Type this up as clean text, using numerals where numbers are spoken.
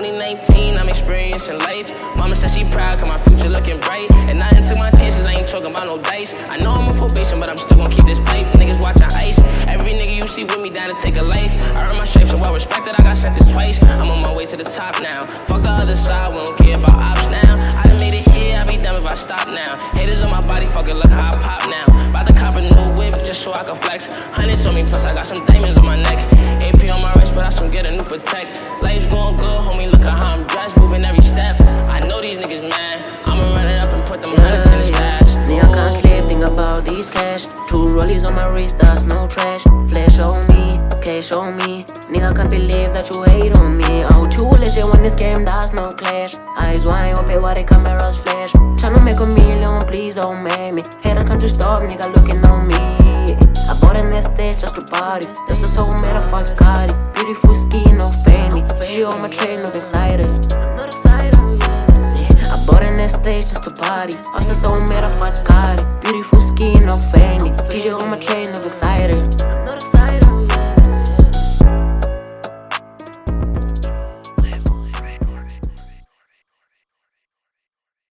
only 19, I'm experiencing life. Mama said she proud, cause my future looking bright. And I done took my chances, I ain't talking about no dice. I know I'm on probation, but I'm still gon' keep this pipe. Niggas watching ice. Every nigga you see with me down to take a life. I earned my stripes, so well respected, I got sentenced twice. I'm on my way to the top now. Fuck the other side, we don't care about ops now. I done made it here, I be dumb if I stop now. Haters on my body, fuck it, look how I pop now. About to cop a new whip just so I can flex. Hundreds on me, plus I got some diamonds on my neck. AP on my wrist, but I soon get a new protect. Life's going good, homie, look at how I'm dressed, moving every step. I know these niggas mad, I'ma run it up and put them hundreds in the stash. Nigga can't sleep, think about these cash. 2 rollies on my wrist, that's no trash. Flash on me, cash on me. Nigga can't believe that you hate on me. I'm too legit when this game, that's no clash. Eyes wide open while the cameras flash. Tryna make a million, please don't make me. Hater come to stop, nigga looking on me. I bought an estate just to party. This is so mad, I fuck got it. Beautiful skin, no fanny. She on my train, no excited. I'm not excited, yeah. I bought an estate just to party. I was so mad, I fuck got it. Beautiful skin, no fanny. DJ on my train, no excited. I'm not excited.